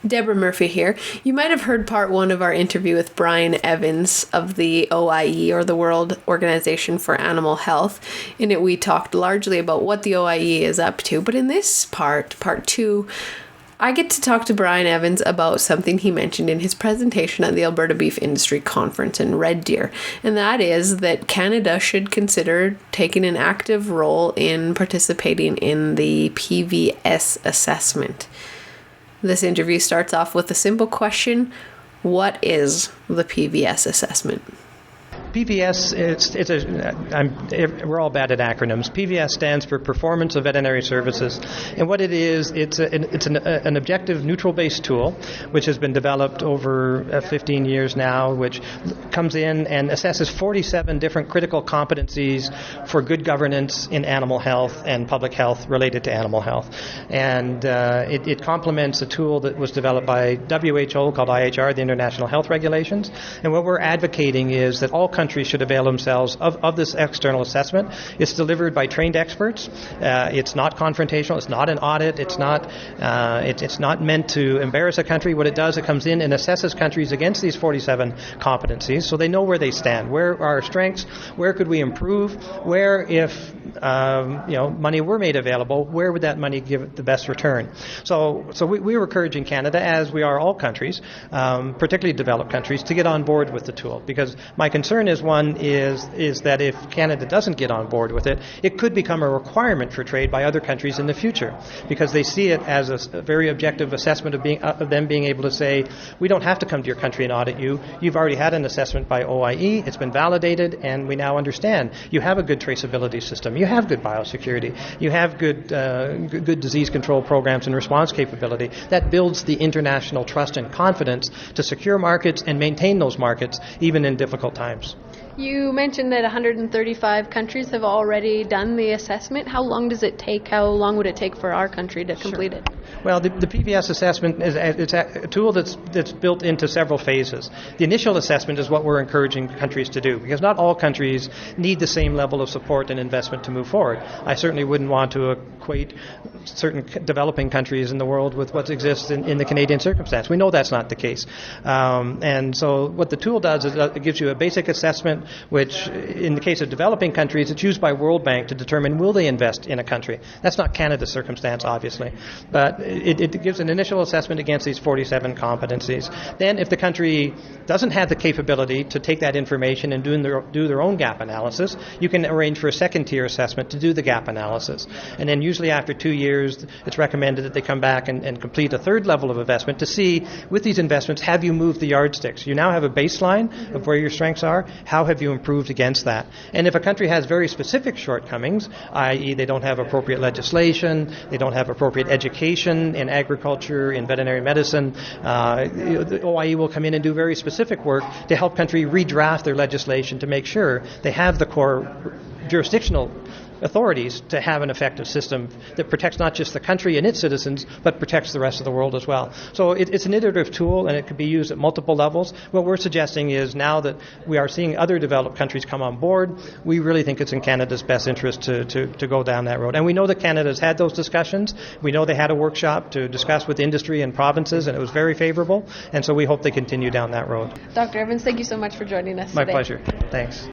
Deborah Murphy here. You might have heard part one of our interview with Brian Evans of the OIE, or the World Organization for Animal Health. In it, we talked largely about what the OIE is up to. But in this part two, I get to talk to Brian Evans about something he mentioned in his presentation at the Alberta Beef Industry Conference in Red Deer, and that is that Canada should consider taking an active role in participating in the PBS assessment. This interview starts off with a simple question: what is the PBS assessment? PBS, we're all bad at acronyms. PBS stands for Performance of Veterinary Services. And what it is, it's an objective, neutral-based tool, which has been developed over 15 years now, which comes in and assesses 47 different critical competencies for good governance in animal health and public health related to animal health. And it complements a tool that was developed by WHO called IHR, the International Health Regulations. And what we're advocating is that all countries should avail themselves of this external assessment. It's delivered by trained experts. It's not confrontational. It's not an audit. It's not meant to embarrass a country. What it does, it comes in and assesses countries against these 47 competencies, so they know where they stand. Where are our strengths? Where could we improve? Where, if money were made available, where would that money give the best return? So we were encouraging Canada, as we are all countries, particularly developed countries, to get on board with the tool, because my concern is that if Canada doesn't get on board with it, it could become a requirement for trade by other countries in the future, because they see it as a very objective assessment of them being able to say, we don't have to come to your country and audit you. You've already had an assessment by OIE. It's been validated, and we now understand you have a good traceability system. You have good biosecurity. You have good disease control programs and response capability. That builds the international trust and confidence to secure markets and maintain those markets even in difficult times. You mentioned that 135 countries have already done the assessment. How long does it take? How long would it take for our country to complete it? Well, the PBS assessment it's a tool that's built into several phases. The initial assessment is what we're encouraging countries to do, because not all countries need the same level of support and investment to move forward. I certainly wouldn't want to equate certain developing countries in the world with what exists in the Canadian circumstance. We know that's not the case. And so what the tool does is it gives you a basic assessment, which in the case of developing countries, it's used by World Bank to determine will they invest in a country. That's not Canada's circumstance, obviously. But it gives an initial assessment against these 47 competencies. Then if the country doesn't have the capability to take that information and do their own gap analysis, you can arrange for a second-tier assessment to do the gap analysis. And then usually after 2 years, it's recommended that they come back and complete a third level of investment to see, with these investments, have you moved the yardsticks? You now have a baseline of where your strengths are. How have you improved against that? And if a country has very specific shortcomings, i.e. they don't have appropriate legislation, they don't have appropriate education in agriculture, in veterinary medicine, the OIE will come in and do very specific work to help country redraft their legislation to make sure they have the core jurisdictional authorities to have an effective system that protects not just the country and its citizens, but protects the rest of the world as well. So it's an iterative tool, and it could be used at multiple levels. What we're suggesting is, now that we are seeing other developed countries come on board, we really think it's in Canada's best interest to go down that road. And we know that Canada's had those discussions. We know they had a workshop to discuss with industry and provinces, and it was very favorable. And so we hope they continue down that road. Dr. Evans, thank you so much for joining us today. My pleasure. Thanks.